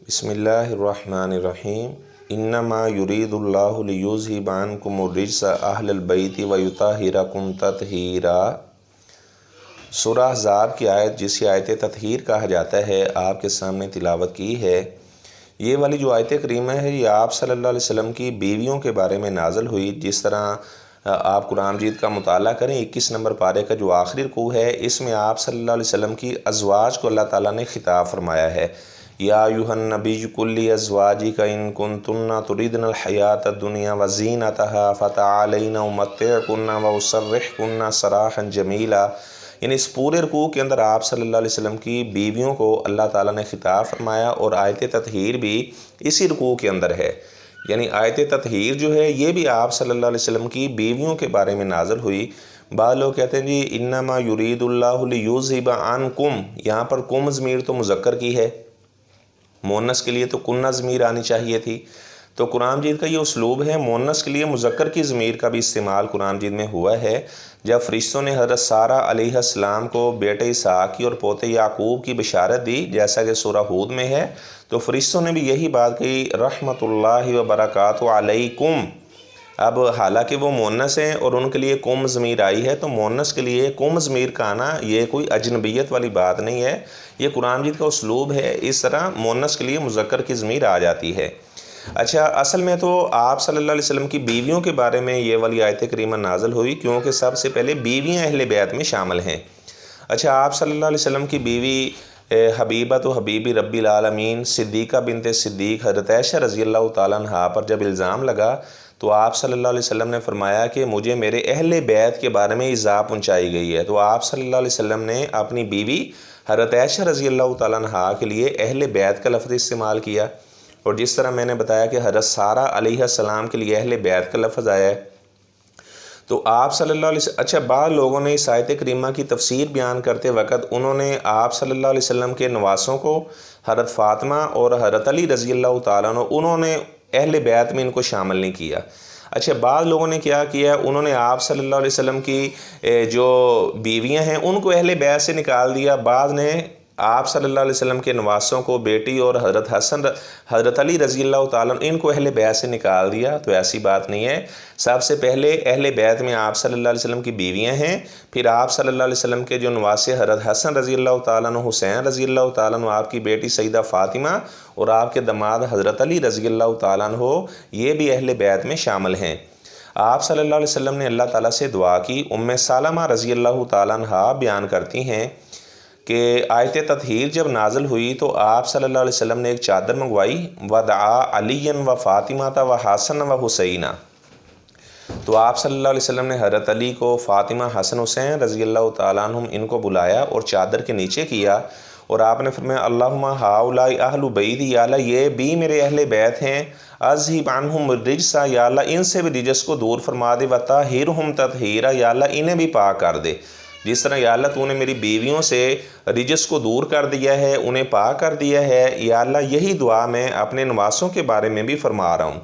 بسم اللہ الرحمن الرحیم انما یرید اللہ لیذہب عنکم الرجس اہل البیت ویطہرکم تطہیرا۔ سورہ احزاب کی آیت جسے آیت تطہیر کہا جاتا ہے آپ کے سامنے تلاوت کی ہے۔ یہ والی جو آیت کریمہ ہے یہ آپ صلی اللہ علیہ وسلم کی بیویوں کے بارے میں نازل ہوئی۔ جس طرح آپ قرآن مجید کا مطالعہ کریں 21 نمبر پارے کا جو آخری رکوع ہے اس میں آپ صلی اللہ علیہ وسلم کی ازواج کو اللہ تعالیٰ نے خطاب فرمایا ہے۔ یا ایھا النبی قل لازواجک ان کنتن تریدن الحیاۃ الدنیا وزینتہا فتعالین امتعکن واسرحکن سراحا جمیلا۔ یعنی اس پورے رکوع کے اندر آپ صلی اللہ علیہ وسلم کی بیویوں کو اللہ تعالیٰ نے خطاب فرمایا اور آیت تطہیر بھی اسی رکوع کے اندر ہے۔ یعنی آیت تطہیر جو ہے یہ بھی آپ صلی اللہ علیہ وسلم کی بیویوں کے بارے میں نازل ہوئی۔ بعض لوگ کہتے ہیں جی انما یرید اللہ لیذہب عنکم، یہاں پر کم ضمیر تو مذکر کی ہے، مؤنث کے لیے تو کنہ ضمیر آنی چاہیے تھی۔ تو قرآن مجید کا یہ اسلوب ہے، مؤنث کے لیے مذکر کی ضمیر کا بھی استعمال قرآن مجید میں ہوا ہے۔ جب فرشتوں نے حضرت سارہ علیہ السلام کو بیٹے اسحاق کی اور پوتے یعقوب کی بشارت دی جیسا کہ سورہ ہود میں ہے، تو فرشتوں نے بھی یہی بات کہی رحمۃ اللہ وبرکاتہ علیکم۔ اب حالانکہ وہ مؤنث ہیں اور ان کے لیے قم ضمیر آئی ہے، تو مؤنث کے لیے قم ضمیر کا آنا یہ کوئی اجنبیت والی بات نہیں ہے، یہ قرآن مجید کا اسلوب ہے۔ اس طرح مؤنث کے لیے مذکر کی ضمیر آ جاتی ہے۔ اچھا، اصل میں تو آپ صلی اللہ علیہ وسلم کی بیویوں کے بارے میں یہ والی آیت کریمہ نازل ہوئی کیونکہ سب سے پہلے بیویاں اہل بیت میں شامل ہیں۔ اچھا، آپ صلی اللہ علیہ وسلم کی بیوی حبیبہ و حبیبی رب العالمین صدیقہ بنت صدیق حضرت عائشہ رضی اللہ تعالیٰ عنہا پر جب الزام لگا تو آپ صلی اللہ علیہ وسلم نے فرمایا کہ مجھے میرے اہل بیت کے بارے میں ایذا پہنچائی گئی ہے۔ تو آپ صلی اللہ علیہ وسلم نے اپنی بیوی حضرت عائشہ رضی اللہ تعالیٰ عنہا کے لیے اہل بیت کا لفظ استعمال کیا، اور جس طرح میں نے بتایا کہ حضرت سارہ علیہ السلام کے لیے اہل بیت کا لفظ آیا ہے۔ تو آپ صلی اللہ علیہ وسلم اچھا، بعض لوگوں نے اس آیت کریمہ کی تفسیر بیان کرتے وقت انہوں نے آپ صلی اللہ علیہ وسلم کے نواسوں کو حضرت فاطمہ اور حضرت علی رضی اللہ تعالیٰ عنہ انہوں نے اہل بیت میں ان کو شامل نہیں کیا۔ اچھا، بعض لوگوں نے کیا کیا، انہوں نے آپ صلی اللہ علیہ وسلم کی جو بیویاں ہیں ان کو اہل بیت سے نکال دیا، بعض نے آپ صلی اللہ علیہ وسلم کے نواسوں کو بیٹی اور حضرت علی رضی اللہ تعالیٰ ان کو اہل بیت سے نکال دیا۔ تو ایسی بات نہیں ہے، سب سے پہلے اہل بیت میں آپ صلی اللہ علیہ وسلم کی بیویاں ہیں، پھر آپ صلی اللہ علیہ وسلم کے جو نواسے حضرت حسن رضی اللہ تعالیٰ عنہ، حسین رضی اللہ تعالیٰ عنہ، آپ کی بیٹی سیدہ فاطمہ اور آپ کے داماد حضرت علی رضی اللہ تعالیٰ عنہ، یہ بھی اہل بیت میں شامل ہیں۔ آپ صلی اللہ علیہ وسلم نے اللہ تعالیٰ سے دعا کی۔ ام سلمہ رضی اللہ تعالیٰ عنہ بیان کرتی ہیں کہ آیت تطہیر جب نازل ہوئی تو آپ صلی اللہ علیہ وسلم نے ایک چادر منگوائی، ودعا علی و فاطمہ و حسن و حسینہ۔ تو آپ صلی اللہ علیہ وسلم نے حضرت علی کو، فاطمہ، حسن، حسین رضی اللہ تعالیٰ عنہم ان کو بلایا اور چادر کے نیچے کیا، اور آپ نے فرمایا اللہم ہؤلاء اہل بیتی، یا اللہ یہ بھی میرے اہل بیت ہیں، اذھب عنہم الرجس، یا اللہ ان سے بھی رجس کو دور فرما دے، وطہرہم تطہیرا، یا اللہ انہیں بھی پاک کر دے۔ جس طرح یا اللہ تو نے میری بیویوں سے رجس کو دور کر دیا ہے، انہیں پاک کر دیا ہے، یا اللہ یہی دعا میں اپنے نواسوں کے بارے میں بھی فرما رہا ہوں۔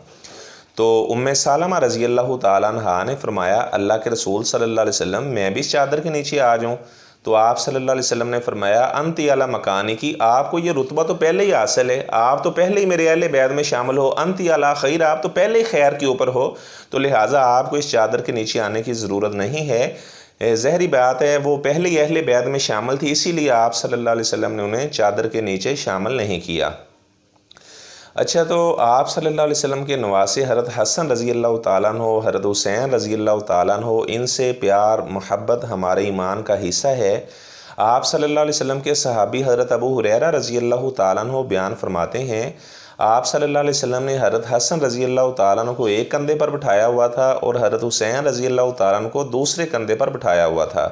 تو ام سلمہ رضی اللہ تعالیٰ عنہا نے فرمایا اللہ کے رسول صلی اللہ علیہ وسلم میں بھی اس چادر کے نیچے آ جاؤں؟ تو آپ صلی اللہ علیہ وسلم نے فرمایا انتی علی مکانی کی، آپ کو یہ رتبہ تو پہلے ہی حاصل ہے، آپ تو پہلے ہی میرے اہل بیت میں شامل ہو، انتی علی خیر، آپ تو پہلے ہی خیر کے اوپر ہو، تو لہٰذا آپ کو اس چادر کے نیچے آنے کی ضرورت نہیں ہے۔ ظاہری بات ہے وہ پہلے ہی اہل بیت میں شامل تھی، اسی لیے آپ صلی اللہ علیہ وسلم نے انہیں چادر کے نیچے شامل نہیں کیا۔ اچھا، تو آپ صلی اللہ علیہ وسلم کے نواسے حضرت حسن رضی اللہ تعالیٰ عنہ، حضرت حسین رضی اللہ تعالیٰ عنہ، ان سے پیار محبت ہمارے ایمان کا حصہ ہے۔ آپ صلی اللہ علیہ وسلم کے صحابی حضرت ابو ہریرہ رضی اللہ تعالیٰ عنہ بیان فرماتے ہیں آپ صلی اللہ علیہ وسلم نے حضرت حسن رضی اللہ تعالیٰ عنہ کو ایک کندھے پر بٹھایا ہوا تھا اور حضرت حسین رضی اللہ تعالیٰ عنہ کو دوسرے کندھے پر بٹھایا ہوا تھا،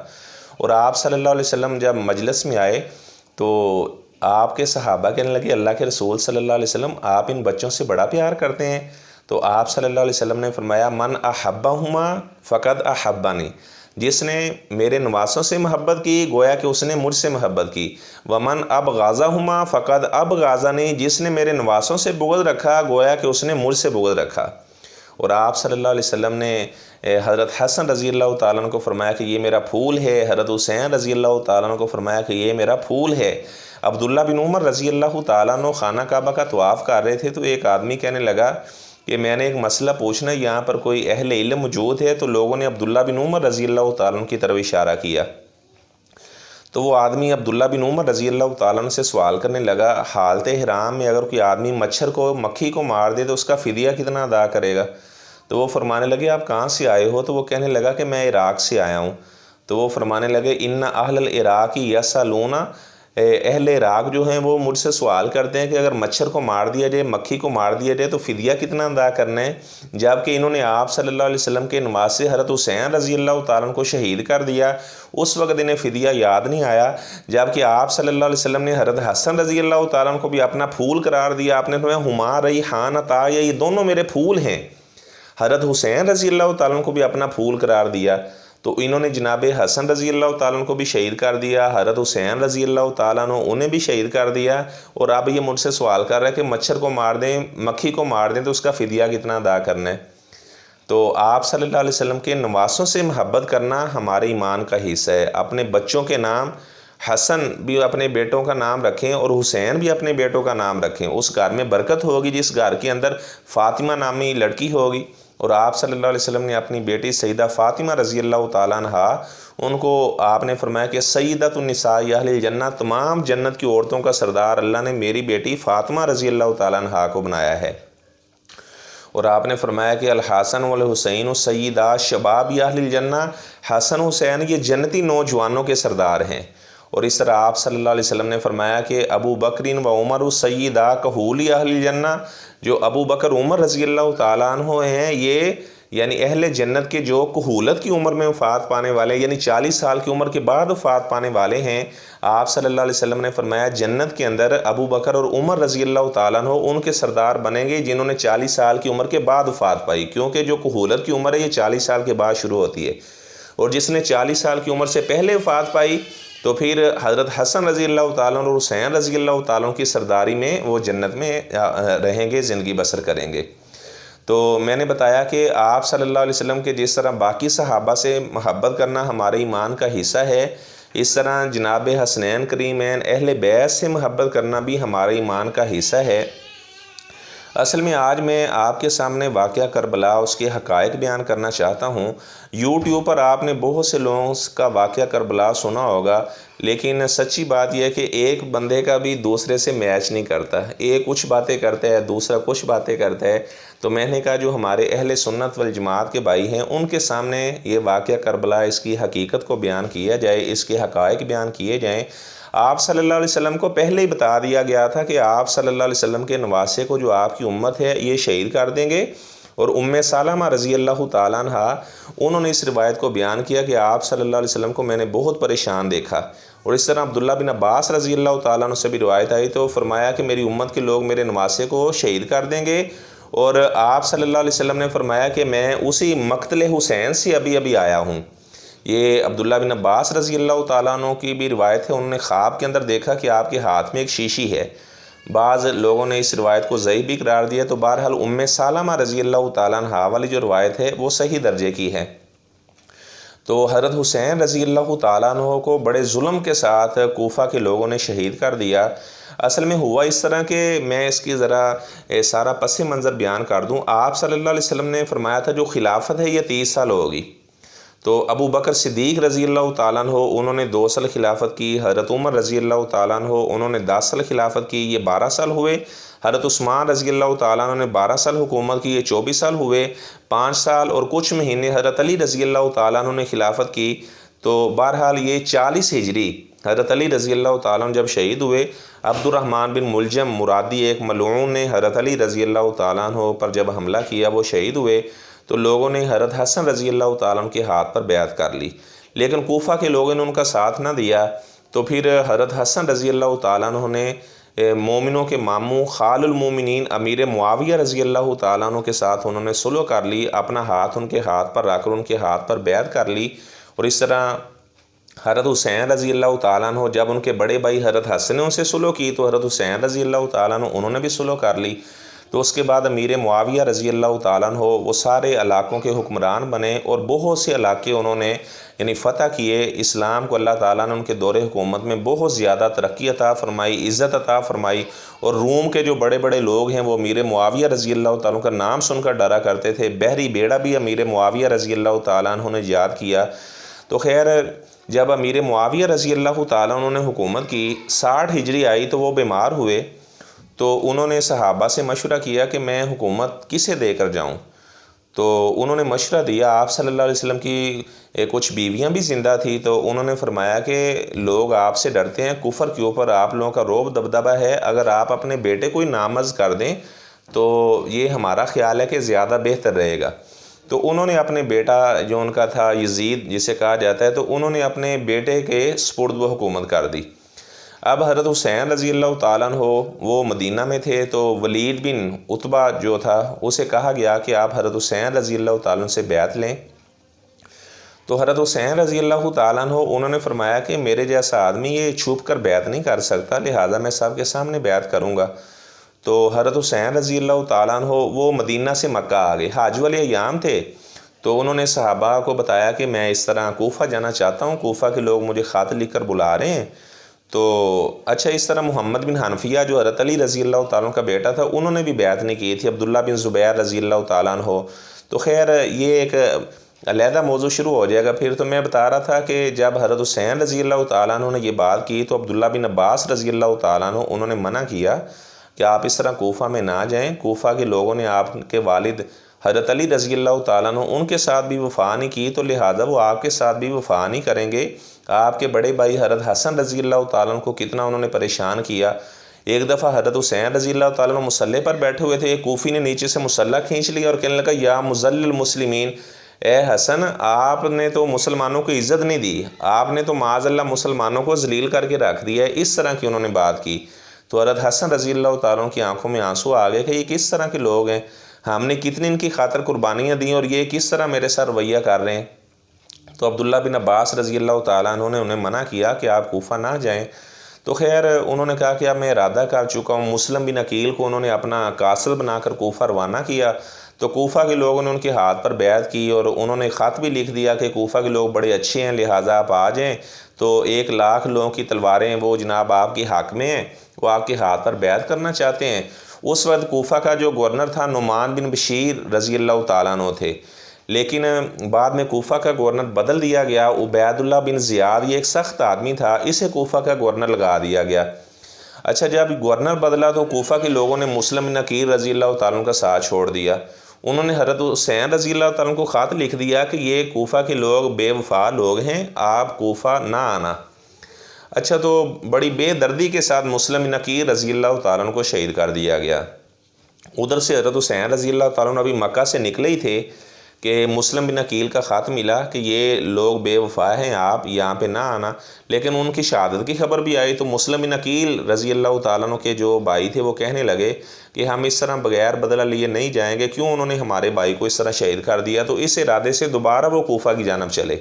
اور آپ صلی اللہ علیہ وسلم جب مجلس میں آئے تو آپ کے صحابہ کہنے لگے اللہ کے رسول صلی اللہ علیہ وسلم آپ ان بچوں سے بڑا پیار کرتے ہیں؟ تو آپ صلی اللہ علیہ وسلم نے فرمایا من احبہما فقد احبنی، جس نے میرے نواسوں سے محبت کی گویا کہ اس نے مجھ سے محبت کی، ومن ابغضہما فقد ابغضنی، جس نے میرے نواسوں سے بغض رکھا گویا کہ اس نے مجھ سے بغض رکھا۔ اور آپ صلی اللہ علیہ وسلم نے حضرت حسن رضی اللہ تعالیٰ عنہ کو فرمایا کہ یہ میرا پھول ہے، حضرت حسین رضی اللہ تعالیٰ عنہ کو فرمایا کہ یہ میرا پھول ہے۔ عبداللہ بن عمر رضی اللہ تعالیٰ عنہ خانہ کعبہ کا طواف کر رہے تھے، تو ایک آدمی کہنے لگا کہ میں نے ایک مسئلہ پوچھنا ہے، یہاں پر کوئی اہل علم موجود ہے؟ تو لوگوں نے عبداللہ بن عمر رضی اللہ تعالیٰ عنہ کی طرف اشارہ کیا، تو وہ آدمی عبداللہ بن عمر رضی اللہ تعالیٰ عنہ سے سوال کرنے لگا، حالت حرام میں اگر کوئی آدمی مچھر کو، مکھی کو مار دے تو اس کا فدیہ کتنا ادا کرے گا؟ تو وہ فرمانے لگے آپ کہاں سے آئے ہو؟ تو وہ کہنے لگا کہ میں عراق سے آیا ہوں۔ تو وہ فرمانے لگے ان اہل العراق یسألون، اہل عراق جو ہیں وہ مجھ سے سوال کرتے ہیں کہ اگر مچھر کو مار دیا جائے، مکھی کو مار دیا جائے تو فدیہ کتنا ادا کرنا ہے، جبکہ انہوں نے آپ صلی اللہ علیہ وسلم کے نواسے حضرت حسین رضی اللہ تعالیٰ عنہ کو شہید کر دیا، اس وقت انہیں فدیہ یاد نہیں آیا، جبکہ آپ صلی اللہ علیہ وسلم نے حضرت حسن رضی اللہ تعالیٰ عنہ کو بھی اپنا پھول قرار دیا۔ آپ نے فرمایا ہما ریحانتا، یہ دونوں میرے پھول ہیں۔ حضرت حسین رضی اللہ تعالیٰ عنہ کو بھی اپنا پھول قرار دیا، تو انہوں نے جناب حسن رضی اللہ تعالیٰ عنہ کو بھی شہید کر دیا، حضرت حسین رضی اللہ تعالیٰ عنہ انہیں بھی شہید کر دیا، اور اب یہ مجھ سے سوال کر رہا ہے کہ مچھر کو مار دیں، مکھی کو مار دیں تو اس کا فدیہ کتنا ادا کرنا ہے۔ تو آپ صلی اللہ علیہ وسلم کے نواسوں سے محبت کرنا ہمارے ایمان کا حصہ ہے۔ اپنے بچوں کے نام حسن بھی اپنے بیٹوں کا نام رکھیں اور حسین بھی اپنے بیٹوں کا نام رکھیں، اس گھر میں برکت ہوگی جس گھر کے اندر فاطمہ نامی لڑکی ہوگی۔ اور آپ صلی اللہ علیہ وسلم نے اپنی بیٹی سیدہ فاطمہ رضی اللہ تعالیٰ عنہ ان کو آپ نے فرمایا کہ سیدۃ النساء اہل الجنہ، تمام جنت کی عورتوں کا سردار اللہ نے میری بیٹی فاطمہ رضی اللہ تعالیٰ عنہ کو بنایا ہے۔ اور آپ نے فرمایا کہ الحسن والحسین سیدہ شباب اہل الجنہ، حسن حسین یہ جنتی نوجوانوں کے سردار ہیں۔ اور اس طرح آپ صلی اللہ علیہ وسلم نے فرمایا کہ ابو بکر و عمر سیدہ کہول اہل الجنہ، جو ابو بکر عمر رضی اللہ تعالیٰ عنہ ہیں یہ یعنی اہل جنت کے جو کہولت کی عمر میں وفات پانے والے، یعنی 40 سال کی عمر کے بعد وفات پانے والے ہیں۔ آپ صلی اللہ علیہ وسلم نے فرمایا جنت کے اندر ابو بکر اور عمر رضی اللہ تعالیٰ عنہ ان کے سردار بنیں گے جنہوں نے 40 سال کی عمر کے بعد وفات پائی، کیونکہ جو کہولت کی عمر ہے یہ 40 سال کے بعد شروع ہوتی ہے، اور جس نے 40 سال کی عمر سے پہلے وفات پائی تو پھر حضرت حسن رضی اللہ تعالیٰ عنہ اور حسین رضی اللہ تعالیٰ عنہ کی سرداری میں وہ جنت میں رہیں گے، زندگی بسر کریں گے۔ تو میں نے بتایا کہ آپ صلی اللہ علیہ وسلم کے جس طرح باقی صحابہ سے محبت کرنا ہمارے ایمان کا حصہ ہے، اس طرح جناب حسنین کریمین اہل بیت سے محبت کرنا بھی ہمارے ایمان کا حصہ ہے۔ اصل میں آج میں آپ کے سامنے واقعہ کربلا اس کے حقائق بیان کرنا چاہتا ہوں۔ یوٹیوب پر آپ نے بہت سے لوگوں کا واقعہ کربلا سنا ہوگا، لیکن سچی بات یہ ہے کہ ایک بندے کا بھی دوسرے سے میچ نہیں کرتا، ایک کچھ باتیں کرتا ہے دوسرا کچھ باتیں کرتا ہے۔ تو میں نے کہا جو ہمارے اہل سنت والجماعت کے بھائی ہیں ان کے سامنے یہ واقعہ کربلا اس کی حقیقت کو بیان کیا جائے، اس کے حقائق بیان کیے جائیں۔ آپ صلی اللہ علیہ وسلم کو پہلے ہی بتا دیا گیا تھا کہ آپ صلی اللہ علیہ وسلم کے نواسے کو جو آپ کی امت ہے یہ شہید کر دیں گے، اور ام سلمہ رضی اللہ تعالیٰ عنہ انہوں نے اس روایت کو بیان کیا کہ آپ صلی اللہ علیہ وسلم کو میں نے بہت پریشان دیکھا۔ اور اس طرح عبداللہ بن عباس رضی اللہ تعالیٰ عنہ سے بھی روایت آئی تو فرمایا کہ میری امت کے لوگ میرے نواسے کو شہید کر دیں گے، اور آپ صلی اللہ علیہ وسلم نے فرمایا کہ میں اسی مقتل حسین سے ابھی آیا ہوں۔ یہ عبداللہ بن عباس رضی اللہ تعالیٰ عنہ کی بھی روایت ہے، انہوں نے خواب کے اندر دیکھا کہ آپ کے ہاتھ میں ایک شیشی ہے۔ بعض لوگوں نے اس روایت کو ضعیف بھی قرار دیا، تو بہرحال ام سلمہ رضی اللہ تعالیٰ عنہ والی جو روایت ہے وہ صحیح درجے کی ہے۔ تو حضرت حسین رضی اللہ تعالیٰ عنہ کو بڑے ظلم کے ساتھ کوفہ کے لوگوں نے شہید کر دیا۔ اصل میں ہوا اس طرح کہ میں اس کی ذرا سارا پس منظر بیان کر دوں۔ آپ صلی اللہ علیہ وسلم نے فرمایا تھا جو خلافت ہے یہ 30 سال ہوگی، تو ابو بکر صدیق رضی اللہ تعالیٰ عنہ انہوں نے 2 سال خلافت کی، حضرت عمر رضی اللہ تعالیٰ عنہ انہوں نے 10 سال خلافت کی، یہ 12 سال ہوئے۔ حضرت عثمان رضی اللہ تعالیٰ عنہ نے 12 سال حکومت کی، یہ 24 سال ہوئے۔ 5 سال اور کچھ مہینے حضرت علی رضی اللہ تعالیٰ عنہ نے خلافت کی، تو بہرحال یہ 40 ہجری حضرت علی رضی اللہ تعالیٰ عنہ جب شہید ہوئے، عبد الرحمن بن ملجم مرادی ایک ملعون نے حضرت علی رضی اللہ تعالیٰ عنہ پر جب حملہ کیا وہ شہید ہوئے، تو لوگوں نے حضرت حسن رضی اللہ تعالیٰ عنہ کے ہاتھ پر بیعت کر لی، لیکن کوفہ کے لوگوں نے ان کا ساتھ نہ دیا۔ تو پھر حضرت حسن رضی اللہ تعالیٰ عنہ نے مومنوں کے ماموں خال المومنین امیر معاویہ رضی اللہ تعالیٰ عنہ کے ساتھ انہوں نے صلح کر لی، اپنا ہاتھ ان کے ہاتھ پر رکھ کر ان کے ہاتھ پر بیعت کر لی۔ اور اس طرح حضرت حسین رضی اللہ تعالیٰ عنہ جب ان کے بڑے بھائی حضرت حسن نے ان سے صلح کی تو حضرت حسین رضی اللہ تعالیٰ عنہ انہوں نے بھی صلح کر لی۔ تو اس کے بعد امیر معاویہ رضی اللہ تعالیٰ عنہ وہ سارے علاقوں کے حکمران بنے اور بہت سے علاقے انہوں نے یعنی فتح کیے۔ اسلام کو اللہ تعالیٰ نے ان کے دور حکومت میں بہت زیادہ ترقی عطا فرمائی، عزت عطا فرمائی، اور روم کے جو بڑے بڑے لوگ ہیں وہ امیر معاویہ رضی اللہ تعالیٰ کا نام سن کر ڈرا کرتے تھے۔ بحری بیڑا بھی امیر معاویہ رضی اللہ تعالیٰ عنہ نے یاد کیا۔ تو خیر جب امیر معاویہ رضی اللہ تعالیٰ عنہ نے حکومت کی، 60 ہجری آئی تو وہ بیمار ہوئے، تو انہوں نے صحابہ سے مشورہ کیا کہ میں حکومت کسے دے کر جاؤں؟ تو انہوں نے مشورہ دیا، آپ صلی اللہ علیہ وسلم کی کچھ بیویاں بھی زندہ تھیں، تو انہوں نے فرمایا کہ لوگ آپ سے ڈرتے ہیں، کفر کے اوپر آپ لوگوں کا رعب دبدبہ ہے، اگر آپ اپنے بیٹے کو ہی نامزد کر دیں تو یہ ہمارا خیال ہے کہ زیادہ بہتر رہے گا۔ تو انہوں نے اپنے بیٹا جو ان کا تھا یزید جسے کہا جاتا ہے، تو انہوں نے اپنے بیٹے کے سپرد و حکومت کر دی۔ اب حضرت حسین رضی اللہ تعالیٰ عنہ وہ مدینہ میں تھے، تو ولید بن عتبہ جو تھا اسے کہا گیا کہ آپ حضرت حسین رضی اللہ تعالیٰ عنہ سے بیعت لیں۔ تو حضرت حسین رضی اللہ تعالیٰ عنہ انہوں نے فرمایا کہ میرے جیسا آدمی یہ چھپ کر بیعت نہیں کر سکتا، لہٰذا میں سب کے سامنے بیعت کروں گا۔ تو حضرت حسین رضی اللہ تعالیٰ عنہ وہ مدینہ سے مکہ آ گئے، حج والے ایام تھے، تو انہوں نے صحابہ کو بتایا کہ میں اس طرح کوفہ جانا چاہتا ہوں، کوفہ کے لوگ مجھے خط لکھ کر بلا رہے ہیں۔ تو اچھا اس طرح محمد بن حنفیہ جو حضرت علی رضی اللہ تعالیٰ کا بیٹا تھا، انہوں نے بھی بیعت نہیں کی تھی، عبداللہ بن زبیر رضی اللہ تعالیٰ عنہ۔ تو خیر یہ ایک علیحدہ موضوع شروع ہو جائے گا پھر۔ تو میں بتا رہا تھا کہ جب حضرت حسین رضی اللہ تعالیٰ عنہ نے یہ بات کی تو عبداللہ بن عباس رضی اللہ تعالیٰ عنہ انہوں نے منع کیا کہ آپ اس طرح کوفہ میں نہ جائیں، کوفہ کے لوگوں نے آپ کے والد حضرت علی رضی اللہ تعالیٰ عنہ ان کے ساتھ بھی وفا نہیں کی، تو لہٰذا وہ آپ کے ساتھ بھی وفا نہیں کریں گے۔ آپ کے بڑے بھائی حضرت حسن رضی اللہ تعالیٰ عنہ کو کتنا انہوں نے پریشان کیا۔ ایک دفعہ حضرت حسین رضی اللہ تعالیٰ عنہ مسلح پر بیٹھے ہوئے تھے، ایک کوفی نے نیچے سے مسلح کھینچ لیا اور کہنے لگا یا مذل المسلمین، اے حسن آپ نے تو مسلمانوں کو عزت نہیں دی، آپ نے تو معاذ اللہ مسلمانوں کو ذلیل کر کے رکھ دیا ہے۔ اس طرح کی انہوں نے بات کی۔ تو حضرت حسن رضی اللہ تعالیٰ عنہ کی آنکھوں میں آنسو آ گئے کہ یہ کس طرح کے لوگ ہیں، ہم نے کتنی ان کی خاطر قربانیاں دیں اور یہ کس طرح میرے ساتھ رویہ کر رہے ہیں۔ تو عبداللہ بن عباس رضی اللہ تعالیٰ عنہ نے انہیں منع کیا کہ آپ کوفہ نہ جائیں۔ تو خیر انہوں نے کہا کہ اب میں ارادہ کر چکا ہوں۔ مسلم بن عقیل کو انہوں نے اپنا قاصد بنا کر کوفہ روانہ کیا۔ تو کوفہ کے لوگوں نے ان کے ہاتھ پر بیعت کی اور انہوں نے خط بھی لکھ دیا کہ کوفہ کے لوگ بڑے اچھے ہیں، لہٰذا آپ آ جائیں۔ تو 1,00,000 لوگوں کی تلواریں وہ جناب آپ کے حق میں ہیں، وہ آپ کے ہاتھ پر بیعت کرنا چاہتے ہیں۔ اس وقت کوفہ کا جو گورنر تھا نعمان بن بشیر رضی اللہ تعالیٰ عنہ تھے، لیکن بعد میں کوفہ کا گورنر بدل دیا گیا، عبید اللہ بن زیاد یہ ایک سخت آدمی تھا، اسے کوفہ کا گورنر لگا دیا گیا۔ اچھا جب گورنر بدلا تو کوفہ کے لوگوں نے مسلم بن عقیل رضی اللہ تعالیٰ عنہ کا ساتھ چھوڑ دیا۔ انہوں نے حضرت حسین رضی اللہ تعالیٰ عنہ کو خط لکھ دیا کہ یہ کوفہ کے لوگ بے وفا لوگ ہیں، آپ کوفہ نہ آنا۔ اچھا تو بڑی بے دردی کے ساتھ مسلم بن عقیل رضی اللہ تعالیٰ عنہ کو شہید کر دیا گیا۔ ادھر سے حضرت حسین رضی اللہ تعالیٰ عنہ ابھی مکہ سے نکلے ہی تھے کہ مسلم بن عقیل کا خط ملا کہ یہ لوگ بے وفا ہیں، آپ یہاں پہ نہ آنا۔ لیکن ان کی شہادت کی خبر بھی آئی تو مسلم بن عقیل رضی اللہ تعالیٰ عنہ کے جو بھائی تھے وہ کہنے لگے کہ ہم اس طرح بغیر بدلہ لیے نہیں جائیں گے، کیوں انہوں نے ہمارے بھائی کو اس طرح شہید کر دیا۔ تو اس ارادے سے دوبارہ وہ کوفہ کی جانب چلے۔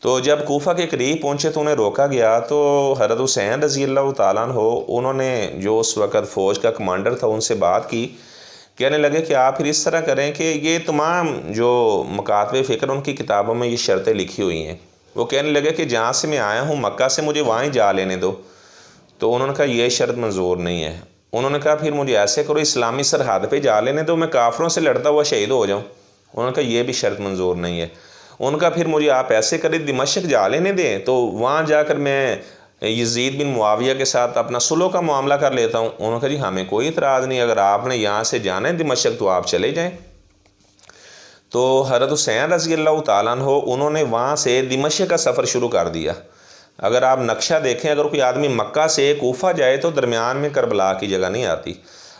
تو جب کوفہ کے قریب پہنچے تو انہیں روکا گیا، تو حضرت حسین رضی اللہ تعالیٰ عنہ انہوں نے جو اس وقت فوج کا کمانڈر تھا ان سے بات کی، کہنے لگے کہ آپ پھر اس طرح کریں کہ یہ تمام جو مکاتب فکر ان کی کتابوں میں یہ شرطیں لکھی ہوئی ہیں۔ وہ کہنے لگے کہ جہاں سے میں آیا ہوں مکہ سے مجھے وہاں ہی جا لینے دو۔ تو انہوں نے کہا یہ شرط منظور نہیں ہے۔ انہوں نے کہا پھر مجھے ایسے کرو اسلامی سرحد پہ جا لینے دو، میں کافروں سے لڑتا ہوا شہید ہو جاؤں۔ انہوں نے کہا یہ بھی شرط منظور نہیں ہے۔ ان کا پھر مجھے آپ ایسے کریں دمشق جا لینے دیں تو وہاں جا کر میں یزید بن معاویہ کے ساتھ اپنا صلح کا معاملہ کر لیتا ہوں۔ انہوں نے کہا جی ہمیں کوئی اعتراض نہیں، اگر آپ نے یہاں سے جانا ہے دمشق تو آپ چلے جائیں۔ تو حضرت حسین رضی اللہ تعالیٰ عنہ انہوں نے وہاں سے دمشق کا سفر شروع کر دیا۔ اگر آپ نقشہ دیکھیں، اگر کوئی آدمی مکہ سے کوفہ جائے تو درمیان میں کربلا کی جگہ نہیں آتی۔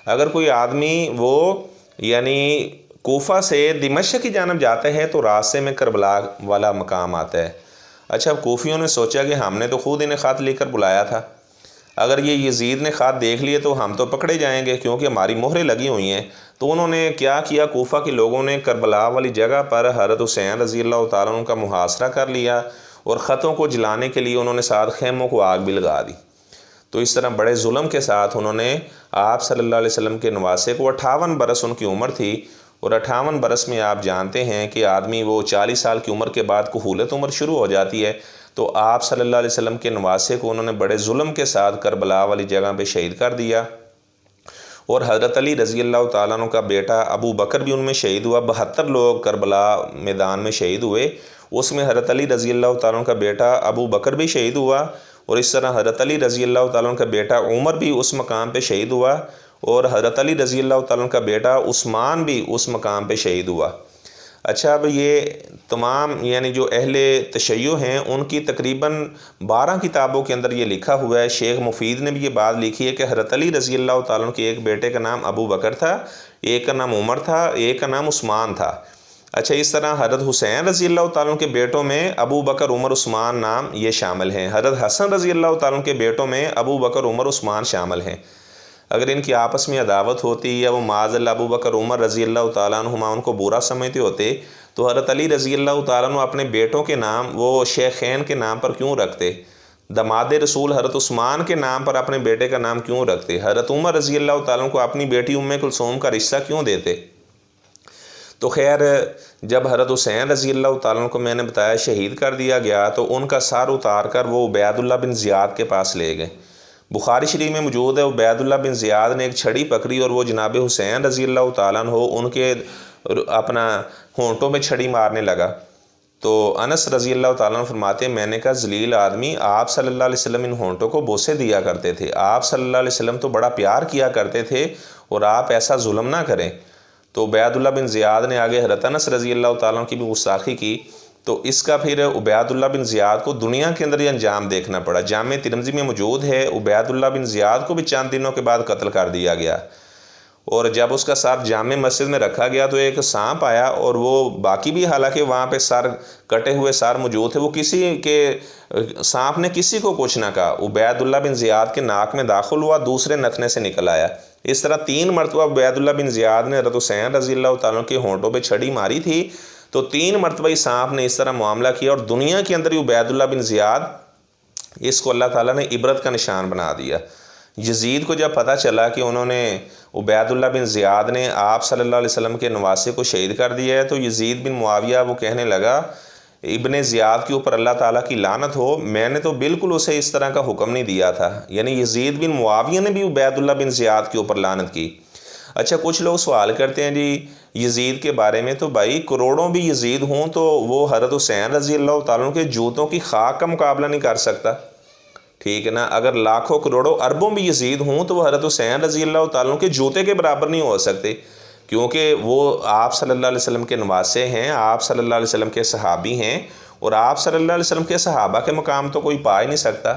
اگر کوئی آدمی وہ یعنی کوفہ سے دمشق کی جانب جاتا ہے تو راستے میں کربلا والا مقام آتا ہے۔ اچھا کوفیوں نے سوچا کہ ہم نے تو خود انہیں خط لے کر بلایا تھا، اگر یہ یزید نے خط دیکھ لیے تو ہم تو پکڑے جائیں گے کیونکہ ہماری مہریں لگی ہوئی ہیں۔ تو انہوں نے کیا کیا، کوفہ کے لوگوں نے کربلا والی جگہ پر حضرت حسین رضی اللہ تعالیٰ عنہ کا محاصرہ کر لیا اور خطوں کو جلانے کے لیے انہوں نے ساتھ خیموں کو آگ بھی لگا دی۔ تو اس طرح بڑے ظلم کے ساتھ انہوں نے آپ صلی اللہ علیہ وسلم کے نواسے کو 58 برس ان کی عمر تھی، اور 58 برس میں آپ جانتے ہیں کہ آدمی وہ 40 سال کی عمر کے بعد کہولت عمر شروع ہو جاتی ہے، تو آپ صلی اللہ علیہ وسلم کے نواسے کو انہوں نے بڑے ظلم کے ساتھ کربلا والی جگہ پہ شہید کر دیا۔ اور حضرت علی رضی اللہ تعالیٰ عنہ کا بیٹا ابو بکر بھی ان میں شہید ہوا، 72 لوگ کربلا میدان میں شہید ہوئے، اس میں حضرت علی رضی اللہ تعالیٰ عنہ کا بیٹا ابو بکر بھی شہید ہوا، اور اس طرح حضرت علی رضی اللہ تعالیٰ عنہ کا بیٹا عمر بھی اس مقام پہ شہید ہوا، اور حضرت علی رضی اللہ تعالیٰ عنہ کا بیٹا عثمان بھی اس مقام پہ شہید ہوا۔ اچھا، اب یہ تمام یعنی جو اہل تشیع ہیں ان کی تقریباً 12 کتابوں کے اندر یہ لکھا ہوا ہے۔ شیخ مفید نے بھی یہ بات لکھی ہے کہ حضرت علی رضی اللہ تعالیٰ عنہ کے ایک بیٹے کا نام ابو بکر تھا، ایک کا نام عمر تھا، ایک کا نام عثمان تھا۔ اچھا، اس طرح حضرت حسین رضی اللہ تعالیٰ عنہ کے بیٹوں میں ابو بکر عمر عثمان نام یہ شامل ہیں۔ حضرت حسن رضی اللہ تعالیٰ عنہ کے بیٹوں میں ابو بکر عمر عثمان شامل ہیں۔ اگر ان کی آپس میں عداوت ہوتی یا وہ معاذ اللہ ابو بکر عمر رضی اللہ تعالیٰ عنہما ان کو برا سمجھتے ہوتے تو حضرت علی رضی اللہ تعالیٰ عنہ اپنے بیٹوں کے نام وہ شیخین کے نام پر کیوں رکھتے؟ دماد رسول حضرت عثمان کے نام پر اپنے بیٹے کا نام کیوں رکھتے؟ حضرت عمر رضی اللہ تعالیٰ عنہ کو اپنی بیٹی ام کلثوم کا رشتہ کیوں دیتے؟ تو خیر، جب حضرت حسین رضی اللہ تعالیٰ عنہ کو میں نے بتایا شہید کر دیا گیا تو ان کا سر اتار کر وہ عبید اللہ بن زیاد کے پاس لے گئے۔ بخاری شریف میں موجود ہے، عبید اللہ بن زیاد نے ایک چھڑی پکڑی اور وہ جناب حسین رضی اللہ تعالیٰ عنہ ان کے اپنا ہونٹوں میں چھڑی مارنے لگا۔ تو انس رضی اللہ تعالیٰ عنہ فرماتے ہیں میں نے کہا ذلیل آدمی، آپ صلی اللہ علیہ وسلم ان ہونٹوں کو بوسے دیا کرتے تھے، آپ صلی اللہ علیہ وسلم تو بڑا پیار کیا کرتے تھے اور آپ ایسا ظلم نہ کریں۔ تو عبید اللہ بن زیاد نے آگے حضرت انس رضی اللہ تعالیٰ عنہ کی بھی گستاخی کی، تو اس کا پھر عبید اللہ بن زیاد کو دنیا کے اندر یہ انجام دیکھنا پڑا۔ جامع ترمذی میں موجود ہے، عبید اللہ بن زیاد کو بھی چند دنوں کے بعد قتل کر دیا گیا، اور جب اس کا سر جامع مسجد میں رکھا گیا تو ایک سانپ آیا، اور وہ باقی بھی حالانکہ وہاں پہ سر کٹے ہوئے سر موجود تھے، وہ کسی کے سانپ نے کسی کو کچھ نہ کہا، عبید اللہ بن زیاد کے ناک میں داخل ہوا، دوسرے نتنے سے نکل آیا۔ اس طرح 3 مرتبہ عبید اللہ بن زیاد نے حضرت حسین رضی اللہ تعالیٰ کے ہونٹوں پہ چھڑی ماری تھی، تو 3 مرتبہ اس سانپ نے اس طرح معاملہ کیا، اور دنیا کے اندر عبید اللہ بن زیاد اس کو اللہ تعالیٰ نے عبرت کا نشان بنا دیا۔ یزید کو جب پتہ چلا کہ انہوں نے عبید اللہ بن زیاد نے آپ صلی اللہ علیہ وسلم کے نواسے کو شہید کر دیا ہے، تو یزید بن معاویہ وہ کہنے لگا ابن زیاد کے اوپر اللہ تعالیٰ کی لعنت ہو، میں نے تو بالکل اسے اس طرح کا حکم نہیں دیا تھا۔ یعنی یزید بن معاویہ نے بھی عبید اللہ بن زیاد کے اوپر لعنت کی۔ اچھا، کچھ لوگ سوال کرتے ہیں جی یزید کے بارے میں، تو بھائی کروڑوں بھی یزید ہوں تو وہ حضرت حسین رضی اللہ تعالیٰ عنہ کے جوتوں کی خاک کا مقابلہ نہیں کر سکتا، ٹھیک ہے نا؟ اگر لاکھوں کروڑوں اربوں بھی یزید ہوں تو وہ حضرت حسین رضی اللہ تعالیٰ عنہ کے جوتے کے برابر نہیں ہو سکتے، کیونکہ وہ آپ صلی اللہ علیہ وسلم کے نواسے ہیں، آپ صلی اللہ علیہ وسلم کے صحابی ہیں، اور آپ صلی اللہ علیہ وسلم کے صحابہ کے مقام تو کوئی پا ہی نہیں سکتا۔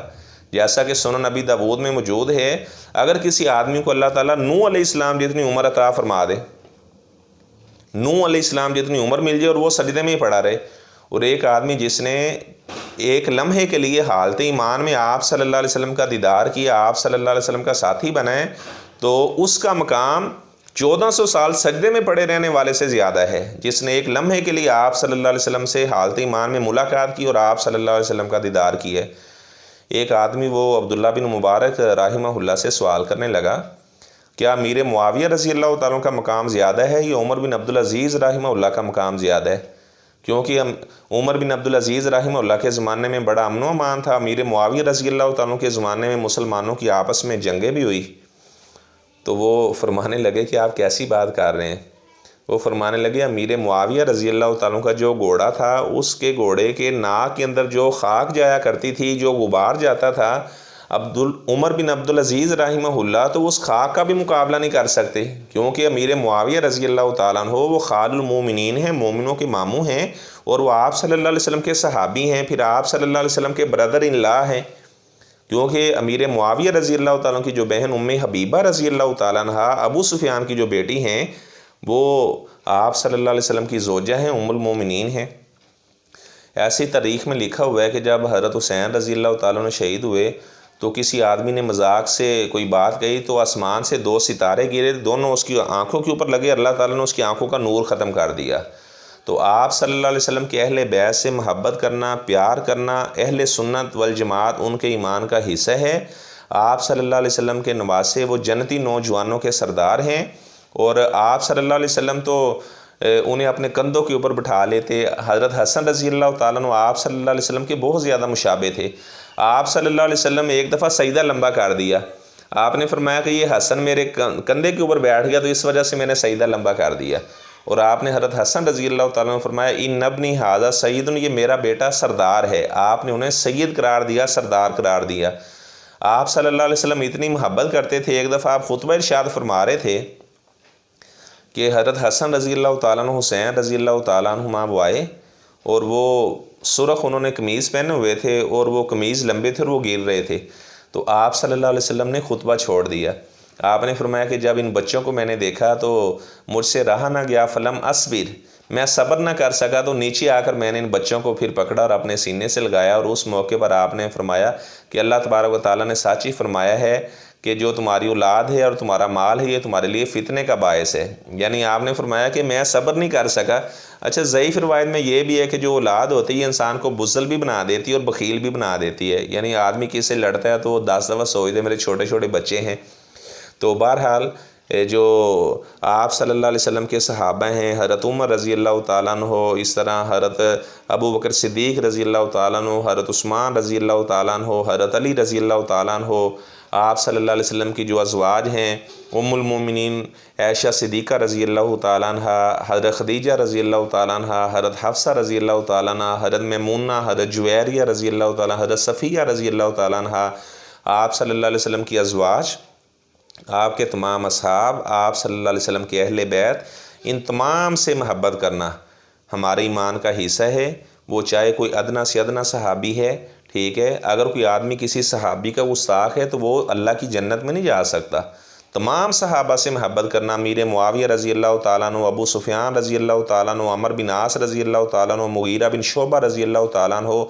جیسا کہ سنن نبی داود میں موجود ہے، اگر کسی آدمی کو اللہ تعالیٰ نوح علیہ السلام جتنی عمر عطا فرما دے، نوح علیہ السلام جتنی عمر مل جائے اور وہ سجدے میں ہی پڑا رہے، اور ایک آدمی جس نے ایک لمحے کے لیے حالت ایمان میں آپ صلی اللہ علیہ وسلم کا دیدار کیا، آپ صلی اللہ علیہ وسلم کا ساتھی بنائے، تو اس کا مقام 1400 سال سجدے میں پڑے رہنے والے سے زیادہ ہے، جس نے ایک لمحے کے لیے آپ صلی اللہ علیہ وسلم سے حالت ایمان میں ملاقات کی اور آپ صلی اللہ علیہ وسلم کا دیدار کی ہے۔ ایک آدمی وہ عبداللہ بن مبارک رحمہ اللہ سے سوال کرنے لگا، کیا امیر معاویہ رضی اللہ تعالیٰ کا مقام زیادہ ہے یا عمر بن عبدالعزیز رحمہ اللہ کا مقام زیادہ ہے؟ کیونکہ عمر بن عبدالعزیز رحمہ اللہ کے زمانے میں بڑا امن و امان تھا، امیر معاویہ رضی اللہ تعالیٰ کے زمانے میں مسلمانوں کی آپس میں جنگیں بھی ہوئی۔ تو وہ فرمانے لگے کہ آپ کیسی بات کر رہے ہیں؟ وہ فرمانے لگے امیر معاویہ رضی اللہ تعالیٰ کا جو گھوڑا تھا، اس کے گھوڑے کے ناک کے اندر جو خاک جایا کرتی تھی، جو غبار جاتا تھا، عمر بن عبدالعزیز رحمہ اللہ تو اس خاک کا بھی مقابلہ نہیں کر سکتے، کیونکہ امیر معاویہ رضی اللہ تعالیٰ عنہ وہ خال المومنین ہیں، مومنوں کے ماموں ہیں، اور وہ آپ صلی اللہ علیہ وسلم کے صحابی ہیں، پھر آپ صلی اللہ علیہ وسلم کے برادر ان لا ہیں، کیونکہ امیر معاویہ رضی اللہ تعالیٰ کی جو بہن ام حبیبہ رضی اللہ تعالیٰ عنہ ابو سفیان کی جو بیٹی ہیں، وہ آپ صلی اللہ علیہ وسلم کی زوجہ ہیں، ام المومنین ہیں۔ ایسی تاریخ میں لکھا ہوا ہے کہ جب حضرت حسین رضی اللہ تعالیٰ نے شہید ہوئے تو کسی آدمی نے مذاق سے کوئی بات کہی تو آسمان سے 2 ستارے گرے، دونوں اس کی آنکھوں کے اوپر لگے، اللہ تعالیٰ نے اس کی آنکھوں کا نور ختم کر دیا۔ تو آپ صلی اللہ علیہ وسلم کے اہل بیت سے محبت کرنا، پیار کرنا، اہل سنت والجماعت ان کے ایمان کا حصہ ہے۔ آپ صلی اللہ علیہ وسلم کے نواسے، وہ جنتی نوجوانوں کے سردار ہیں، اور آپ صلی اللہ علیہ وسلم تو انہیں اپنے کندھوں کے اوپر بٹھا لیتے۔ حضرت حسن رضی اللہ تعالیٰ عنہ آپ صلی اللہ علیہ وسلم کے بہت زیادہ مشابہ تھے۔ آپ صلی اللہ علیہ وسلم ایک دفعہ سجدہ لمبا کر دیا، آپ نے فرمایا کہ یہ حسن میرے کندھے کے اوپر بیٹھ گیا تو اس وجہ سے میں نے سجدہ لمبا کر دیا، اور آپ نے حضرت حسن رضی اللہ تعالیٰ عنہ فرمایا ان ابنی ھذا سید، یہ میرا بیٹا سردار ہے۔ آپ نے انہیں سید قرار دیا، سردار قرار دیا۔ آپ صلی اللہ علیہ وسلم اتنی محبت کرتے تھے، ایک دفعہ آپ خطبہ ارشاد فرما رہے تھے کہ حضرت حسن رضی اللہ تعالیٰ عنہ، حسین رضی اللہ تعالیٰ عنہما وہ آئے، اور وہ سرخ انہوں نے قمیض پہنے ہوئے تھے، اور وہ قمیض لمبے تھے اور وہ گر رہے تھے، تو آپ صلی اللہ علیہ وسلم نے خطبہ چھوڑ دیا۔ آپ نے فرمایا کہ جب ان بچوں کو میں نے دیکھا تو مجھ سے رہا نہ گیا، فلم اصبر، میں صبر نہ کر سکا، تو نیچے آ کر میں نے ان بچوں کو پھر پکڑا اور اپنے سینے سے لگایا، اور اس موقع پر آپ نے فرمایا کہ اللہ تبارک و تعالیٰ نے سچ ہی فرمایا ہے کہ جو تمہاری اولاد ہے اور تمہارا مال ہے یہ تمہارے لیے فتنے کا باعث ہے۔ یعنی آپ نے فرمایا کہ میں صبر نہیں کر سکا۔ اچھا، ضعیف روایت میں یہ بھی ہے کہ جو اولاد ہوتی ہے انسان کو بزدل بھی بنا دیتی ہے اور بخیل بھی بنا دیتی ہے، یعنی آدمی کسی سے لڑتا ہے تو وہ 10 دفعہ سوچ دے میرے چھوٹے چھوٹے بچے ہیں۔ تو بہرحال جو آپ صلی اللہ علیہ وسلم کے صحابہ ہیں، حضرت عمر رضی اللہ تعالیٰ عنہ، اس طرح حضرت ابو بکر صدیق رضی اللہ تعالیٰ عنہ، حضرت عثمان رضی اللہ تعالیٰ عنہ، حضرت علی رضی اللہ تعالیٰ عنہ، آپ صلی اللہ علیہ وسلم کی جو ازواج ہیں، ام المومنین عائشہ صدیقہ رضی اللہ تعالیٰ عنہ، حضرت خدیجہ رضی اللہ تعالیٰ عنہ، حضرت حفصہ رضی اللہ تعالیٰ عنہ، حضرت میمونہ، حضرت جویریہ رضی اللہ تعالیٰ عنہ، حضرت صفیہ رضی اللہ تعالیٰ عنہ، آپ صلی اللہ علیہ وسلم کی ازواج، آپ کے تمام اصحاب، آپ صلی اللہ علیہ وسلم کے اہل بیت، ان تمام سے محبت کرنا ہمارے ایمان کا حصہ ہے۔ وہ چاہے کوئی ادنا سے ادنا صحابی ہے، ٹھیک ہے، اگر کوئی آدمی کسی صحابی کا گستاخ ہے تو وہ اللہ کی جنت میں نہیں جا سکتا۔ تمام صحابہ سے محبت کرنا، امیر معاویہ رضی اللہ تعالیٰ عنہ، ابو سفیان رضی اللہ تعالیٰ عنہ، عمر بن عاص رضی اللہ تعالیٰ عنہ، مغیرہ بن شعبہ رضی اللہ تعالیٰ عنہ،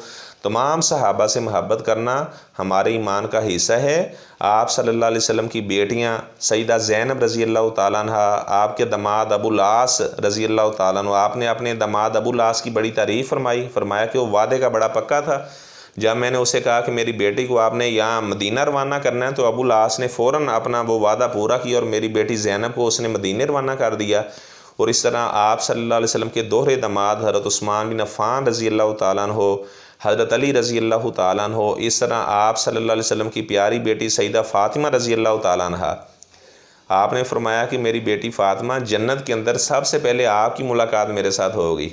تمام صحابہ سے محبت کرنا ہمارے ایمان کا حصہ ہے۔ آپ صلی اللہ علیہ وسلم کی بیٹیاں سیدہ زینب رضی اللہ تعالیٰ عنہ، آپ کے داماد ابو العاص رضی اللہ تعالیٰ عنہ، آپ نے اپنے داماد ابو العاص کی بڑی تعریف فرمائی، فرمایا کہ وہ وعدے کا بڑا پکا تھا۔ جب میں نے اسے کہا کہ میری بیٹی کو آپ نے یہاں مدینہ روانہ کرنا ہے تو ابو العاص نے فوراً اپنا وہ وعدہ پورا کیا اور میری بیٹی زینب کو اس نے مدینہ روانہ کر دیا۔ اور اس طرح آپ صلی اللہ علیہ وسلم کے دوہرے داماد حضرت عثمان بن عفان رضی اللہ تعالیٰ عنہ، حضرت علی رضی اللہ تعالیٰ عنہ، اس طرح آپ صلی اللہ علیہ وسلم کی پیاری بیٹی سیدہ فاطمہ رضی اللہ تعالیٰ عنہ، آپ نے فرمایا کہ میری بیٹی فاطمہ جنت کے اندر سب سے پہلے آپ کی ملاقات میرے ساتھ ہوگی۔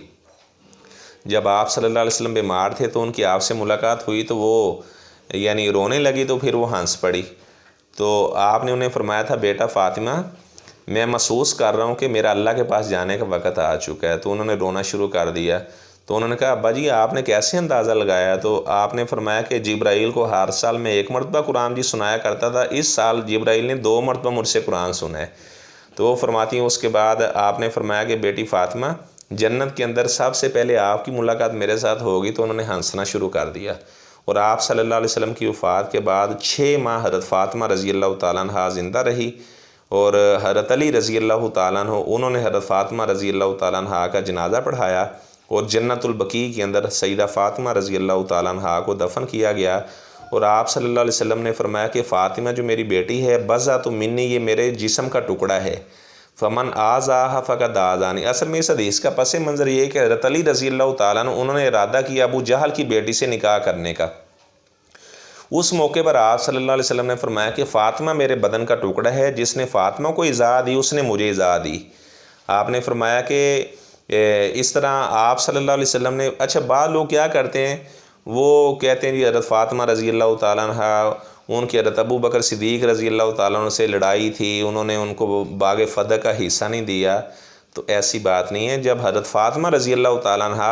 جب آپ صلی اللہ علیہ وسلم بیمار تھے تو ان کی آپ سے ملاقات ہوئی تو وہ یعنی رونے لگی تو پھر وہ ہنس پڑی، تو آپ نے انہیں فرمایا تھا بیٹا فاطمہ میں محسوس کر رہا ہوں کہ میرا اللہ کے پاس جانے کا وقت آ چکا ہے، تو انہوں نے رونا شروع کر دیا۔ تو انہوں نے کہا ابا جی آپ نے کیسے اندازہ لگایا؟ تو آپ نے فرمایا کہ جبرائیل کو ہر سال میں 1 مرتبہ قرآن جی سنایا کرتا تھا، اس سال جبرائیل نے 2 مرتبہ مجھ سے قرآن سنا ہے۔ تو وہ فرماتی ہیں اس کے بعد آپ نے فرمایا کہ بیٹی فاطمہ جنت کے اندر سب سے پہلے آپ کی ملاقات میرے ساتھ ہوگی، تو انہوں نے ہنسنا شروع کر دیا۔ اور آپ صلی اللہ علیہ وسلم کی وفات کے بعد 6 ماہ حضرت فاطمہ رضی اللہ تعالیٰ عنہ زندہ رہی، اور حضرت علی رضی اللہ تعالیٰ عنہ انہوں نے حضرت فاطمہ رضی اللہ تعالیٰ عنہ کا جنازہ پڑھایا، اور جنت البقیع کے اندر سیدہ فاطمہ رضی اللہ تعالیٰ عنہ کو دفن کیا گیا۔ اور آپ صلی اللہ علیہ وسلم نے فرمایا کہ فاطمہ جو میری بیٹی ہے بضعۃ منی، یہ میرے جسم کا ٹکڑا ہے، فمن آذاها فقد آذانی۔ اصل میں اس حدیث کا پس منظر یہ ہے کہ حضرت علی رضی اللہ تعالیٰ عنہ انہوں نے ارادہ کیا ابو جہل کی بیٹی سے نکاح کرنے کا۔ اس موقع پر آپ صلی اللہ علیہ وسلم نے فرمایا کہ فاطمہ میرے بدن کا ٹکڑا ہے، جس نے فاطمہ کو ایذا دی اس نے مجھے ایذا دی۔ آپ نے فرمایا کہ اس طرح آپ صلی اللہ علیہ وسلم نے، اچھا بعض لوگ کیا کرتے ہیں، وہ کہتے ہیں جی حضرت فاطمہ رضی اللہ تعالیٰ عنہ ان کی حضرت ابو بکر صدیق رضی اللہ تعالیٰ عنہ سے لڑائی تھی، انہوں نے ان کو باغ فتح کا حصہ نہیں دیا، تو ایسی بات نہیں ہے۔ جب حضرت فاطمہ رضی اللہ تعالیٰ عنہ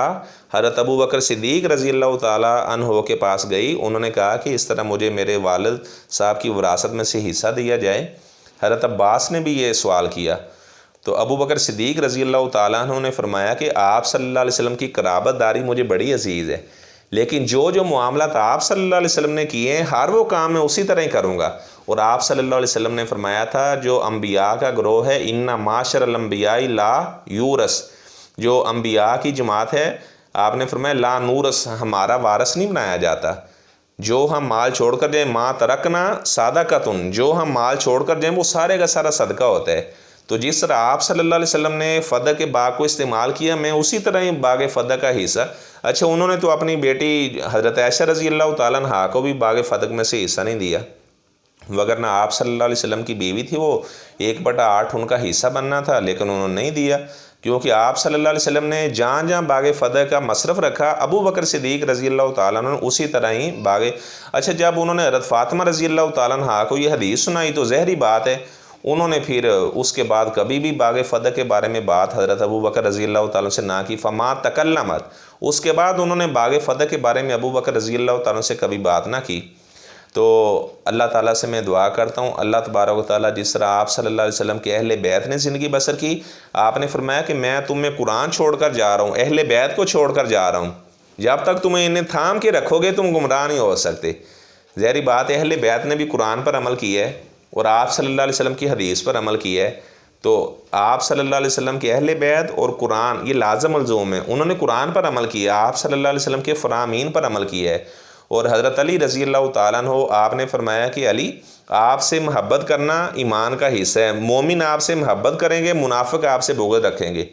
حضرت ابو بکر صدیق رضی اللہ تعالیٰ عنہ کے پاس گئی، انہوں نے کہا کہ اس طرح مجھے میرے والد صاحب کی وراثت میں سے حصہ دیا جائے۔ حضرت عباس نے بھی یہ سوال کیا، تو ابو بکر صدیق رضی اللہ تعالیٰ عنہ نے فرمایا کہ آپ صلی اللہ علیہ وسلم کی قرابت داری مجھے بڑی عزیز ہے، لیکن جو معاملات آپ صلی اللہ علیہ وسلم نے کیے ہیں ہر وہ کام میں اسی طرح ہی کروں گا۔ اور آپ صلی اللہ علیہ وسلم نے فرمایا تھا جو انبیاء کا گروہ ہے، ان معاشر الانبیاء لا یورث، جو انبیاء کی جماعت ہے آپ نے فرمایا لا نورث، ہمارا وارث نہیں بنایا جاتا۔ جو ہم مال چھوڑ کر جائیں، ما ترکنا صدقۃ، جو ہم مال چھوڑ کر جائیں وہ سارے کا سارا صدقہ ہوتا ہے۔ تو جس طرح آپ صلی اللہ علیہ وسلم نے فدق کے باغ کو استعمال کیا، میں اسی طرح ہی باغ فدق کا حصہ۔ اچھا انہوں نے تو اپنی بیٹی حضرت عائشہ رضی اللہ تعالیٰ عنہا کو بھی باغ فدق میں سے حصہ نہیں دیا، وگرنہ آپ صلی اللہ علیہ وسلم کی بیوی تھی، وہ 1/8 ان کا حصہ بننا تھا، لیکن انہوں نے نہیں دیا، کیونکہ آپ صلی اللہ علیہ وسلم نے جہاں جہاں باغ فدق کا مصرف رکھا، ابو بکر صدیق رضی اللہ تعالیٰ عنہ نے اسی طرح ہی باغ۔ اچھا جب انہوں نے حضرت فاطمہ رضی اللہ تعالیٰ عنہ کو یہ حدیث سنائی تو ظاہری بات ہے انہوں نے پھر اس کے بعد کبھی بھی باغ فدق کے بارے میں بات حضرت ابو بکر رضی اللہ تعالیٰ سے نہ کی، فما تکلمت، اس کے بعد انہوں نے باغ فدق کے بارے میں ابو بکر رضی اللہ تعالیٰ سے کبھی بات نہ کی۔ تو اللہ تعالیٰ سے میں دعا کرتا ہوں، اللہ تبارک و تعالیٰ جس طرح آپ صلی اللہ علیہ وسلم کے اہل بیت نے زندگی بسر کی، آپ نے فرمایا کہ میں تمہیں قرآن چھوڑ کر جا رہا ہوں، اہل بیت کو چھوڑ کر جا رہا ہوں، جب تک تمہیں انہیں تھام کے رکھو گے تم گمراہ نہیں ہو سکتے۔ ظاہری بات اہل بیت نے بھی قرآن پر عمل کیا ہے اور آپ صلی اللہ علیہ وسلم کی حدیث پر عمل کیا ہے، تو آپ صلی اللہ علیہ وسلم کے اہل بیت اور قرآن یہ لازم ملزوم ہے، انہوں نے قرآن پر عمل کیا، آپ صلی اللہ علیہ وسلم کے فرامین پر عمل کیا ہے۔ اور حضرت علی رضی اللہ تعالیٰ عنہ آپ نے فرمایا کہ علی آپ سے محبت کرنا ایمان کا حصہ ہے، مومن آپ سے محبت کریں گے، منافق آپ سے بغض رکھیں گے۔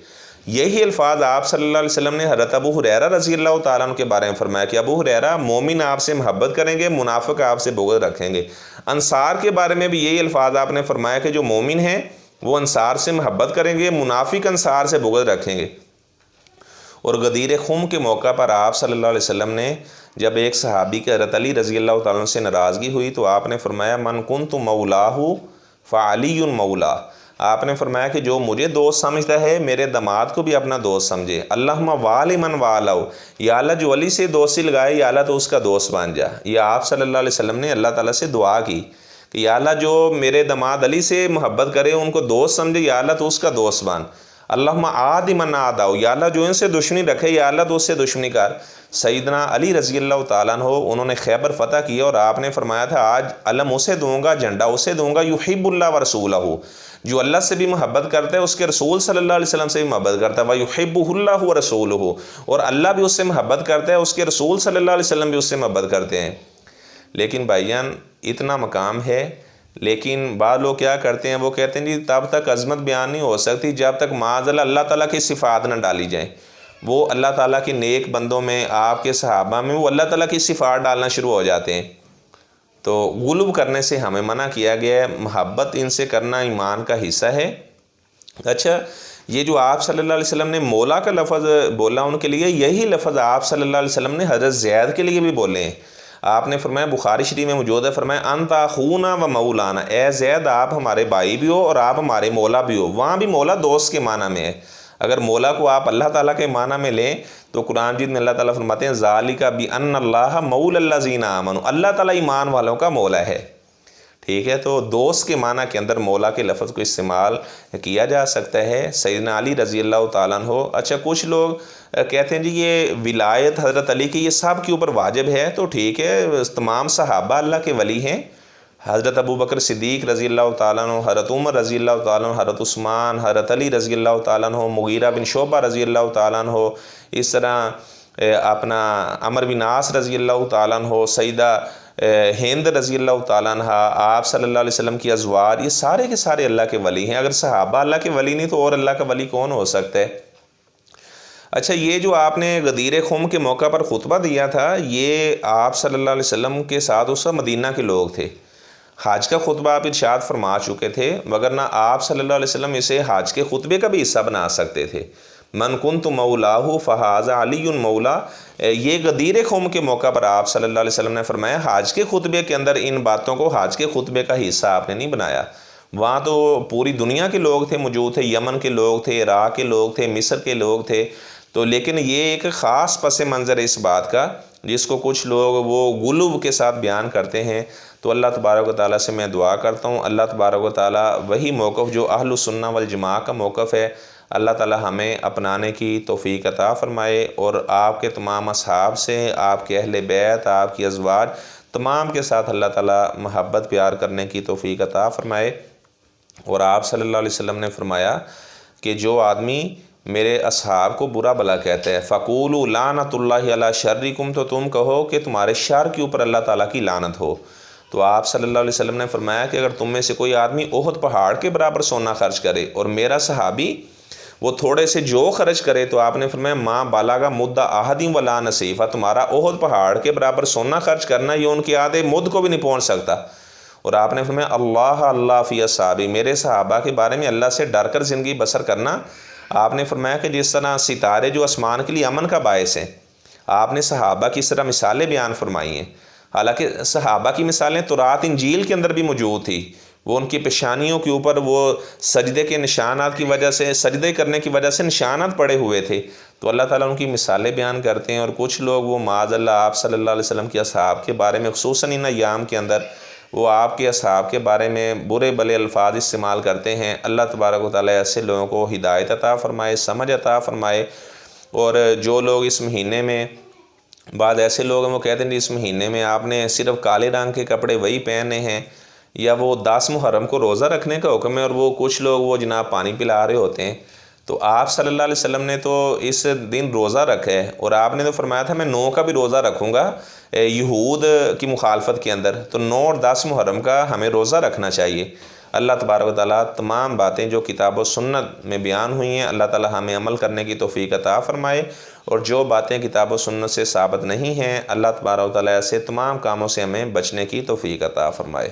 یہی الفاظ آپ صلی اللہ علیہ وسلم نے حضرت ابو ہریرہ رضی اللہ تعالیٰ عنہ کے بارے میں فرمایا کہ ابو ہریرہ مومن آپ سے محبت کریں گے، منافق آپ سے بغض رکھیں گے۔ انصار کے بارے میں بھی یہی الفاظ آپ نے فرمایا کہ جو مومن ہیں وہ انصار سے محبت کریں گے، منافق انصار سے بغض رکھیں گے۔ اور غدیر خم کے موقع پر آپ صلی اللہ علیہ وسلم نے جب ایک صحابی کے حضرت علی رضی اللہ تعالیٰ عنہ سے ناراضگی ہوئی تو آپ نے فرمایا من کنت مولاہ فعلی مولا، آپ نے فرمایا کہ جو مجھے دوست سمجھتا ہے میرے داماد کو بھی اپنا دوست سمجھے۔ اللہم والی من والاؤ، یا اللہ جو علی سے دوستی لگائے یا اللہ تو اس کا دوست بن جا۔ یہ آپ صلی اللہ علیہ وسلم نے اللہ تعالیٰ سے دعا کی کہ یا اللہ جو میرے داماد علی سے محبت کرے ان کو دوست سمجھے یا اللہ تو اس کا دوست بن۔ اللہم عادی من عاداؤ، یا اللہ جو ان سے دشمنی رکھے یا اللہ تو اس سے دشمنی کر۔ سیدنا علی رضی اللہ تعالیٰ عنہ انہوں نے خیبر فتح کیا اور آپ نے فرمایا تھا آج علم اسے دوں گا، جھنڈا اسے دوں گا، یحب اللہ و رسولہ، جو اللہ سے بھی محبت کرتا ہے اس کے رسول صلی اللہ علیہ وسلم سے بھی محبت کرتا ہے، وَيُحِبُّهُ اللَّهُ وَرَسُولُهُ، اور اللہ بھی اس سے محبت کرتا ہے، اس کے رسول صلی اللہ علیہ وسلم بھی اس سے محبت کرتے ہیں۔ لیکن بھائیان اتنا مقام ہے، لیکن بعض لوگ کیا کرتے ہیں، وہ کہتے ہیں جی تب تک عظمت بیان نہیں ہو سکتی جب تک معاذ اللہ تعالیٰ کی صفات نہ ڈالی جائیں۔ وہ اللہ تعالیٰ کے نیک بندوں میں، آپ کے صحابہ میں وہ اللہ تعالیٰ کی صفات ڈالنا شروع ہو جاتے ہیں، تو غلو کرنے سے ہمیں منع کیا گیا ہے، محبت ان سے کرنا ایمان کا حصہ ہے۔ اچھا یہ جو آپ صلی اللہ علیہ وسلم نے مولا کا لفظ بولا ان کے لیے، یہی لفظ آپ صلی اللہ علیہ وسلم نے حضرت زید کے لیے بھی بولے ہیں۔ آپ نے فرمایا بخاری شریف میں موجود ہے، فرمایا انت اخونا و مولانا، اے زید آپ ہمارے بھائی بھی ہو اور آپ ہمارے مولا بھی ہو۔ وہاں بھی مولا دوست کے معنی میں ہے، اگر مولا کو آپ اللہ تعالیٰ کے معنی میں لیں تو قرآن مجید میں اللہ تعالیٰ فرماتے ہیں ذالک بان اللہ مولا الذین آمنوا، اللہ تعالیٰ ایمان والوں کا مولا ہے۔ ٹھیک ہے، تو دوست کے معنی کے اندر مولا کے لفظ کو استعمال کیا جا سکتا ہے۔ سیدنا علی رضی اللہ تعالیٰ عنہ، اچھا کچھ لوگ کہتے ہیں جی یہ ولایت حضرت علی کی یہ سب کے اوپر واجب ہے، تو ٹھیک ہے، تمام صحابہ اللہ کے ولی ہیں، حضرت ابو بکر صدیق رضی اللہ تعالیٰ عنہ، حضرت عمر رضی اللہ تعالیٰ عنہ، حضرت عثمان، حضرت علی رضی اللہ تعالیٰ عنہ، مغیرہ بن شعبہ رضی اللہ تعالیٰ عنہ، اس طرح اپنا عمر بن عاص رضی اللہ تعالیٰ عنہ، سیدہ ہند رضی اللہ تعالیٰ عنہ، آپ صلی اللہ علیہ وسلم کی ازواج، یہ سارے کے سارے اللہ کے ولی ہیں۔ اگر صحابہ اللہ کے ولی نہیں تو اور اللہ کا ولی کون ہو سکتا ہے؟ اچھا یہ جو آپ نے غدیر خم کے موقع پر خطبہ دیا تھا، یہ آپ صلی اللہ علیہ وسلم کے ساتھ اس وقت مدینہ کے لوگ تھے، حج کا خطبہ آپ ارشاد فرما چکے تھے، وگرنہ آپ صلی اللہ علیہ وسلم اسے حج کے خطبے کا بھی حصہ بنا سکتے تھے۔ من کنت مولاہ فہذا علی مولا، یہ غدیر قوم کے موقع پر آپ صلی اللہ علیہ وسلم نے فرمایا حج کے خطبے کے اندر ان باتوں کو حج کے خطبے کا حصہ آپ نے نہیں بنایا۔ وہاں تو پوری دنیا کے لوگ تھے موجود تھے، یمن کے لوگ تھے، عراق کے لوگ تھے، مصر کے لوگ تھے، تو لیکن یہ ایک خاص پس منظر ہے اس بات کا جس کو کچھ لوگ وہ غلو کے ساتھ بیان کرتے ہیں۔ تو اللہ تبارک و تعالیٰ سے میں دعا کرتا ہوں، اللہ تبارک و تعالیٰ وہی موقف جو اہل السنہ والجماعہ کا موقف ہے، اللہ تعالیٰ ہمیں اپنانے کی توفیق عطا فرمائے، اور آپ کے تمام اصحاب سے، آپ کے اہل بیت، آپ کی ازواج تمام کے ساتھ اللہ تعالیٰ محبت پیار کرنے کی توفیق عطا فرمائے۔ اور آپ صلی اللہ علیہ وسلم نے فرمایا کہ جو آدمی میرے اصحاب کو برا بلا کہتا ہے، فَقُولُوا لَعْنَةُ اللَّهِ عَلَىٰ شَرِّكُمْ، تو تم کہو کہ تمہارے شر کے اوپر اللہ تعالیٰ کی لعنت ہو۔ تو آپ صلی اللہ علیہ وسلم نے فرمایا کہ اگر تم میں سے کوئی آدمی احد پہاڑ کے برابر سونا خرچ کرے اور میرا صحابی وہ تھوڑے سے جو خرچ کرے، تو آپ نے فرمایا ماں بلغ مد احد ولا نصیفہ، تمہارا احد پہاڑ کے برابر سونا خرچ کرنا یہ ان کے آدھے مد کو بھی نہیں پہنچ سکتا۔ اور آپ نے فرمایا اللہ اللہ فی اصحابی، میرے صحابہ کے بارے میں اللہ سے ڈر کر زندگی بسر کرنا۔ آپ نے فرمایا کہ جس طرح ستارے جو آسمان کے لیے امن کا باعث ہیں، آپ نے صحابہ کی اس طرح مثالیں بیان فرمائی ہیں۔ حالانکہ صحابہ کی مثالیں تورات انجیل کے اندر بھی موجود تھی، وہ ان کی پیشانیوں کے اوپر وہ سجدے کے نشانات کی وجہ سے، سجدے کرنے کی وجہ سے نشانات پڑے ہوئے تھے، تو اللہ تعالیٰ ان کی مثالیں بیان کرتے ہیں۔ اور کچھ لوگ وہ معاذ اللہ آپ صلی اللہ علیہ وسلم کے اصحاب کے بارے میں، خصوصاً ان ایام کے اندر، وہ آپ کے اصحاب کے بارے میں برے بلے الفاظ استعمال کرتے ہیں۔ اللہ تبارک و تعالیٰ ایسے لوگوں کو ہدایت عطا فرمائے، سمجھ عطا فرمائے۔ اور جو لوگ اس مہینے میں، بعض ایسے لوگ ہیں وہ کہتے ہیں کہ اس مہینے میں آپ نے صرف کالے رنگ کے کپڑے وہی پہنے ہیں، یا وہ 10 محرم کو روزہ رکھنے کا حکم ہے، اور وہ کچھ لوگ وہ جناب پانی پلا رہے ہوتے ہیں۔ تو آپ صلی اللہ علیہ وسلم نے تو اس دن روزہ رکھا ہے، اور آپ نے تو فرمایا تھا میں 9 کا بھی روزہ رکھوں گا یہود کی مخالفت کے اندر، تو 9 اور 10 محرم کا ہمیں روزہ رکھنا چاہیے۔ اللہ تبارک و تعالیٰ تمام باتیں جو کتاب و سنت میں بیان ہوئی ہیں، اللہ تعالیٰ ہمیں عمل کرنے کی توفیق عطا فرمائے، اور جو باتیں کتاب و سنت سے ثابت نہیں ہیں، اللہ تبارک و تعالیٰ ایسے تمام کاموں سے ہمیں بچنے کی توفیق عطا فرمائے۔